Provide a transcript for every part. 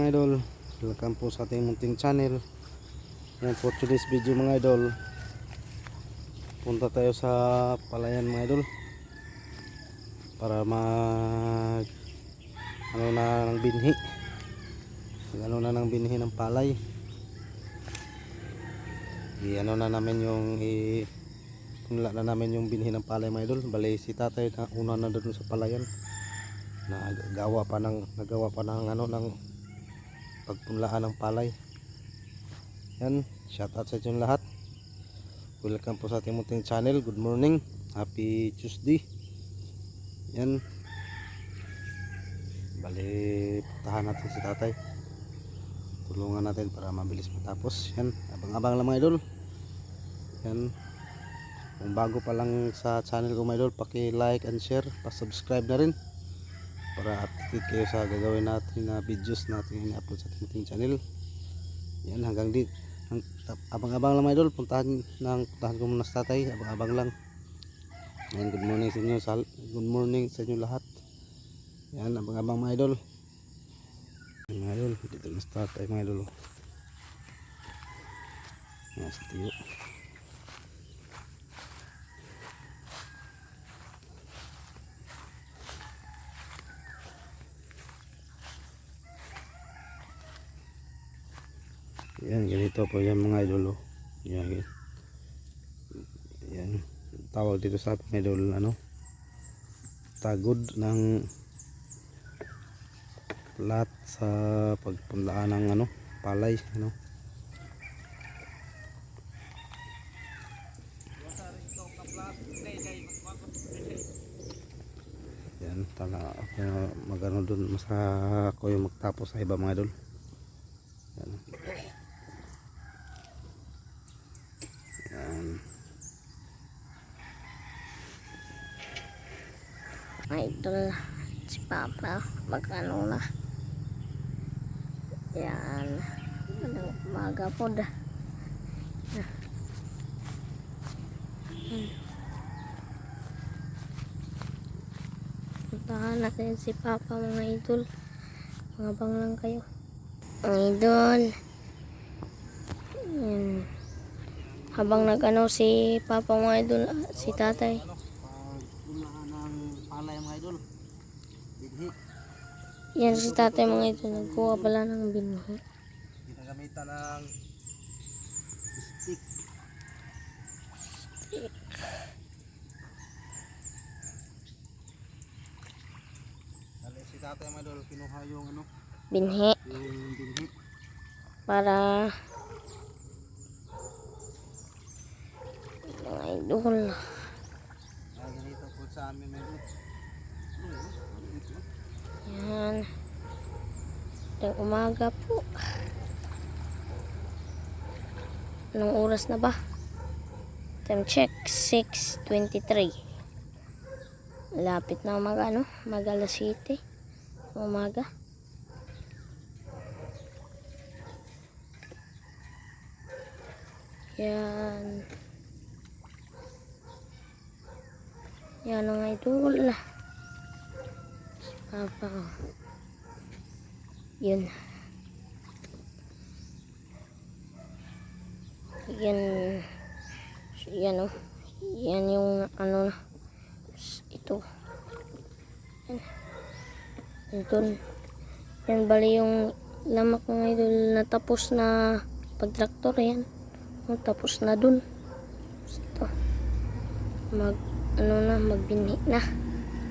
mga idol, welcome po sa ating munting channel. Yan for today's video mga idol, punta tayo sa palayan mga idol para mag ng binhi, ng binhi ng palay. Punla na namin yung binhi ng palay mga idol. Bali si tatay na una na doon sa palayan, nagawa pa ng pagpunlaan ng palay. Yan, shout out sa inyo lahat. Welcome po sa ating munting channel. Good morning, happy Tuesday. Yan, bali puntahan natin si tatay, tulungan natin para mabilis matapos. Yan, abang-abang lang mga idol. Yan, kung bago pa lang sa channel ko mga idol, paki-like and share, pa-subscribe na rin para updated kayo sa gagawin natin na videos natin i-upload sa ating channel. Yan, abang-abang lang mga idol. Puntahan ko muna sa tatay, abang-abang lang. Yan, good morning sa inyo lahat. Yan, abang-abang mga idol. Yan, mga idol, dito na sa tatay mga idol. Yan, sa tiyo. Yan, ganito po yan mga idol. Yan, yan, tawag dito sa mga idol, tagod ng lahat sa pagpunlaan ng palay, yan, tala ako dun, ako yung magtapos sa iba mga idol. Yan. Yan. Idol si Papa magkano na. Yan, anong umaga po da. Puntahan natin si Papa mga idol. Mabang lang kayo mga idol. Yan, habang nagano si Papa mga idol, si tatay Pagpunlaan ng palay mga idol, binhi. yan si tatay mga idol, nagkuha pala ng binhi. Ginagamitan ng stick. Dali si tatay mga idol, kinuha yung Binhi yung binhi. para mga idol. Ganito po sa amin mga idol. Yan, ng umaga po. Anong oras na ba? Time check 6:23. Lapit na mag alas 7 ng umaga. Yan, yan ang idol. Papa, yun. Yan yan yung ito. Yan bali yung lamak ng idol na tapos na pagtraktor. Yan, tapos na dun. Ito, magbinhi na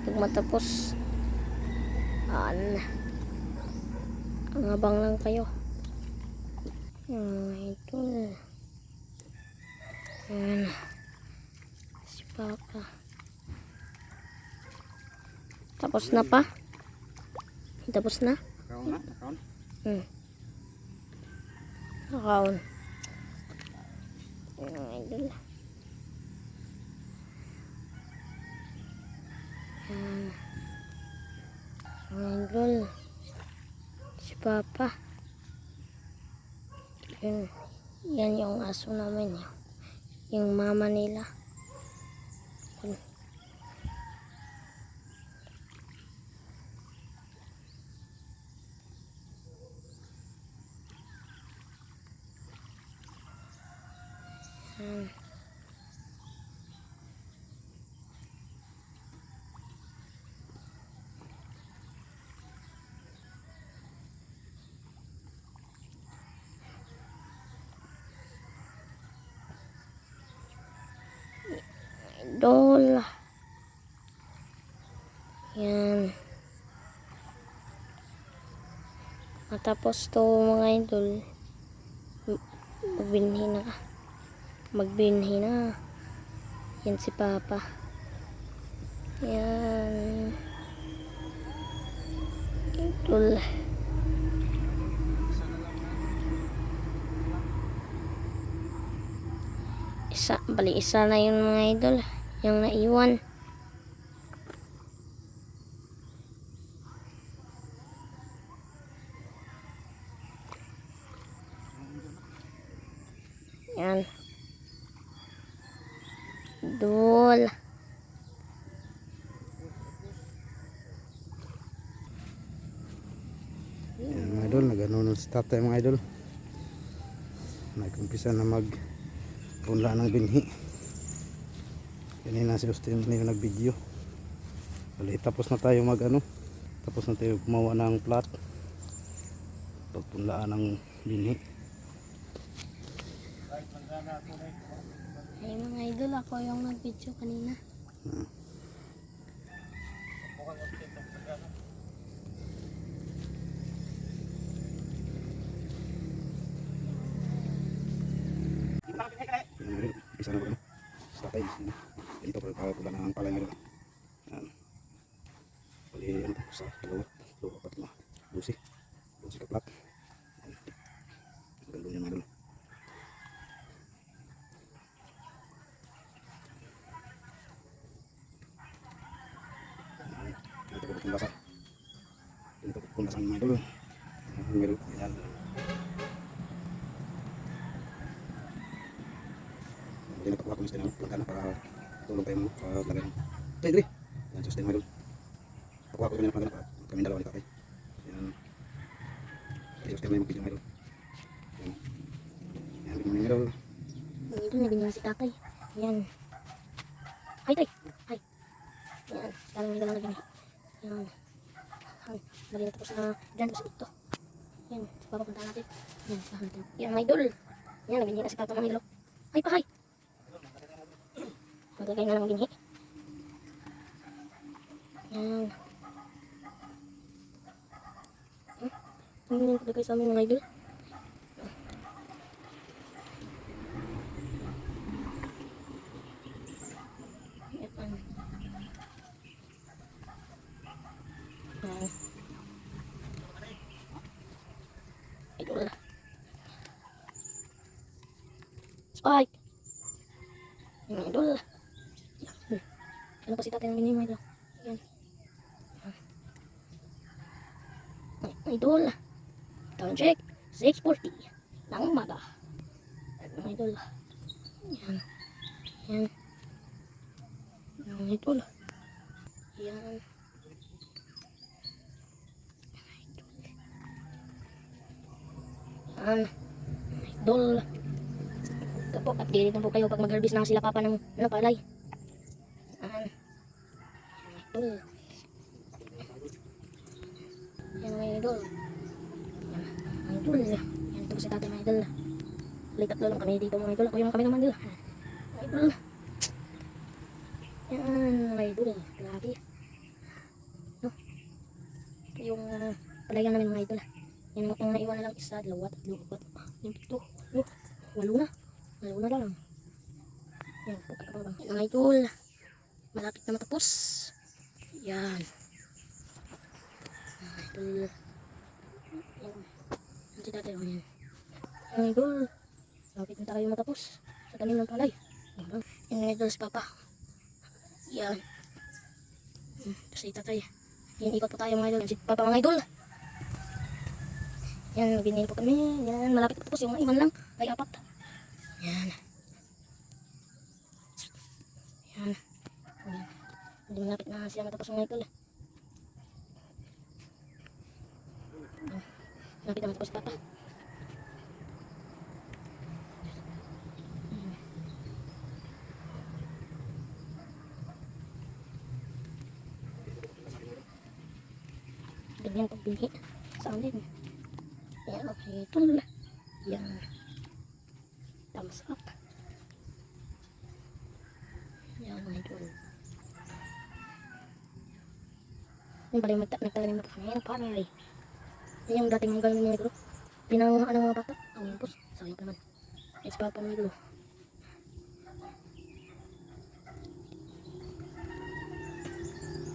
pag matapos. Ang abang lang kayo. Ito. Ayan. Si Papa. Tapos na pa? Tapos na? Nakaon? Nakaon. Idol. Idol. Si Papa. Yan yung aso namin. Yung mama nila. Yan. Idol. Yan. Matapos to mga idol, magbinhi na ka. Magbinhi na. Yan si Papa. Yan. Idol. Isa na yun mga idol. Yung naiwan. Yan. Idol. Yan mga idol, nag-ano si tatay mga idol. Nag-umpisa na punla ng binhi. Kanina si Austin na yung nag-video. Bali, tapos na tayo tapos na tayo gumawa ng plot. Pagpunlaan ng binhi. Ay mga idol, ako yung nag-video kanina. Isa na ba sa tatay. Dito pagpapula ng palay ngayon. Yan. Bali, ano to, sa dalawa, patlo, busi ka plot. Ang ganda niya mga idol. Dito ko pupunlasan. Dito ko pupunlasan mga idol. Meron, yan. Hindi nagpakuha ko ng plangkana para tulong tayo mo lagay ng tayo dali. Yan, sustain mga idol. Pakuha ko kami ng plangkana para kami dalawa ni tatay. Yan. Ay, sustain na yung video mga idol. Yan. Yan, mga idol. Mga idol, nabinyan si tatay. Yan. Ay, tay. Ay. Yan. Parang may dalang nabinyan. Yan. Bali na tapos na dyan tapos dito. Yan. Papapunta natin. Yan. Papunta. Yan, mga idol. Yan, nabinyan na si papa mga idol. Ay, pahay. Maglagay na ng binhi. Yan. Ano yung paglagay sa amin mga idol? Yan. Yan. Idol. Spike. Yan, idol. Yan. Ano pa si tatay ng binhi mga idol? Yan. Yan. Idol. Down check. 6:40 ng umaga. Yan, idol. Yan. Yan. Yan, idol. Yan. Yan. Idol. Ito po, updated na po kayo pag mag-harvest na sila papa ng palay. Yan. Idol. Yan mga idol. Yan. Idol. Yan ito po si tatay mga idol. Ulit tatlo lang kami dito mga idol. Ako yung kami naman idol. Idol. Yan mga idol. Grabe. No? Ito yung palayan namin mga idol. Yan ang naiwan na lang isa, dalawa, tatlo, apat, yung pito. Oh, walo na. Walo na lang. Yan po kakabang. Yan mga idol. Malapit na matapos. Yan. Mga idol. Yan. Yan si tatay. Yan. Yan mga idol. Malapit na tayo matapos. Sa tanim ng palay. Yan mga idol si papa. Yan. Ito si tatay. Yan ikot po tayo mga idol. Yan si papa mga idol. Yan, binili po kami. Yan, malapit na tapos. Yung iwan lang. Ay, apat. Yan. Yan. Hindi malapit na siya matapos mga idol. Malapit na matapos papa. yan pagbili sa amin. Yan, okay, tol. Yan. Thumbs up. Yan, mga idol. Yung pala yung nagtatanim na kami. Yan, panay. Yan yung dating hanggang mga idol. Pinanguhaan ng mga bata. Ang impos. Sayang pa naman. It's papa mga idol.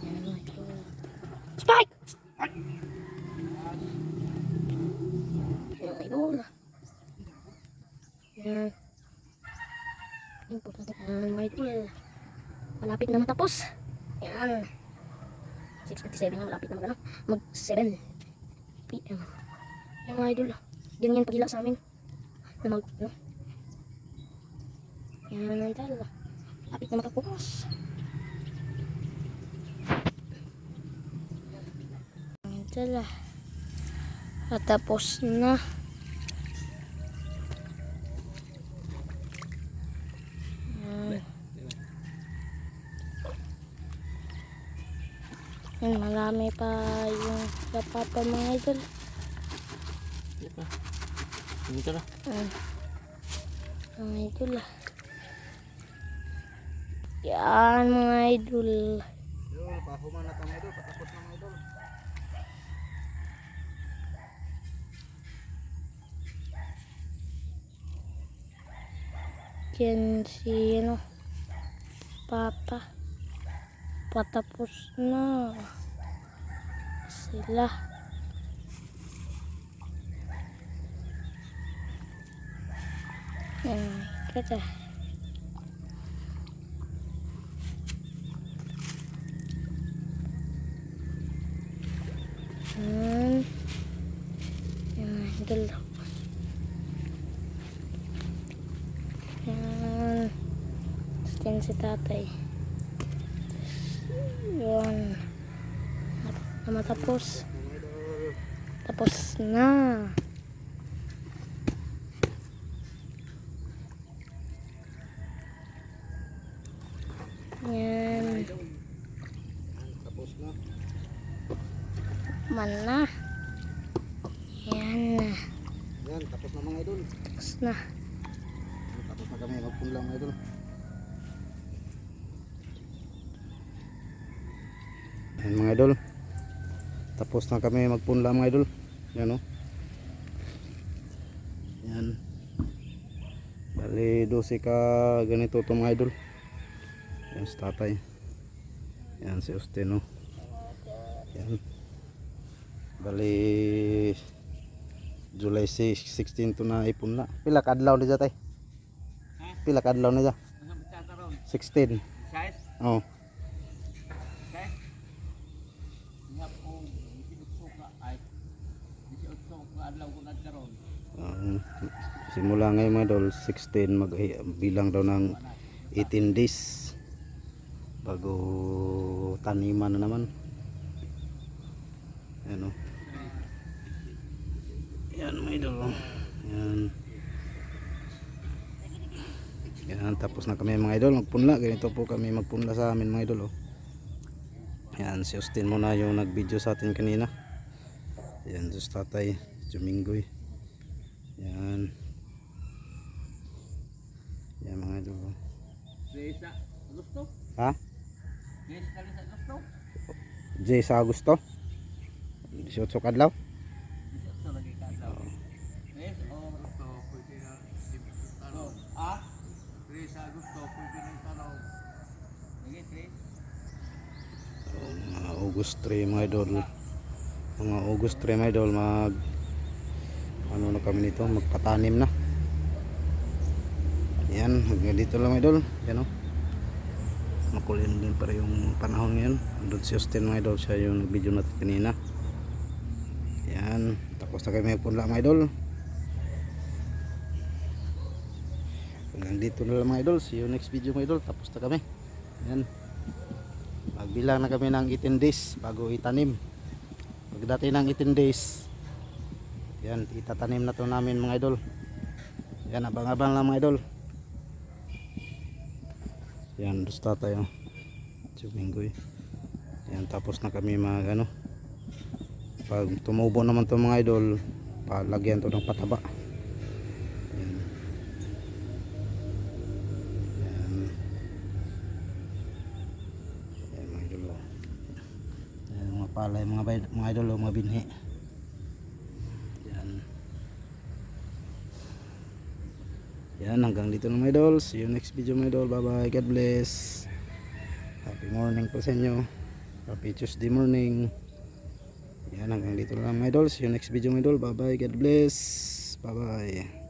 Yan, mga idol. Spike! Yan, mga idol. Yan. Impos natin. Yan, mga idol. Malapit na matapos. Yan. 6:57 na, malapit na mag 7 PM. Yung mga idol, ganyan pagila sa amin na mag, no? Yan mga idol, malapit na matapos. Idol, matapos na. Yan, marami pa yung kapapa mga idol. Dito na. Mga idol. Yan mga idol. Idol, pahuman na mga idol, patapos na mga idol. Yan si ano, papa. Patapos na sila. Yan, kita. Yan, idol. Yan. Yan si tatay. Yan. Matapos. Tapos na. Yan. Tapos na. Mana. Yan. Yan, tapos na mga idol. Tapos na. Tapos na kami magpunla mga idol. Yan mga idol. Tapos na kami magpunla mga idol. Yan o. Yan. Bali 12 ka ganito ito mga idol. Yan si tatay. Yan si Austin o. Yan. Bali July 16 to na ipunla. Pila ka adlaw ni tay? Pila ka adlaw ni 16. Oh. Simula ngayon mga idol 16 bilang daw ng 18 days bago taniman na naman. Yan o. Yan mga idol o. Yan. Yan, tapos na kami mga idol magpunla. Ganito po kami magpunla sa amin mga idol o. Yan, si Austin muna yung nag video sa atin kanina. Yan, Diyos tatay Juminggoy. Yan. Yan mga idol o. Ha? J sa Agosto? 18 kadlaw? Mga August 3 mga idol. Mga August 3 mga idol mag ano na kami nito, magpatanim na. Yan, hanggang dito lang mga idol. Yan o. Makulin din para yung panahon ngayon. Doon si Austin mga idol, siya yung video natin kanina. Yan, tapos na kami magpunla mga idol. Hanggang dito na lang mga idol. See you next video mga idol. Tapos na kami. Yan. Magbilang na kami ng 18 days bago itanim. Pagdating ng 18 days, yan, itatanim na to namin mga idol. Yan, abang-abang lang mga idol. Yan, gusto tayo Juminggoy. Yan, tapos na kami mag ano Pag tumubo naman to mga idol, palagyan to ng pataba. Yan. Yan. Yan mga idol. Yan mga palay, mga idol, mga binhi. Yan. Yan, hanggang dito na mga idol. See you next video mga idol. Bye bye. God bless. Happy morning po sa inyo. Happy Tuesday morning. Yan, hanggang dito na lang mga idol. See you next video mga idol. Bye bye. God bless. Bye bye.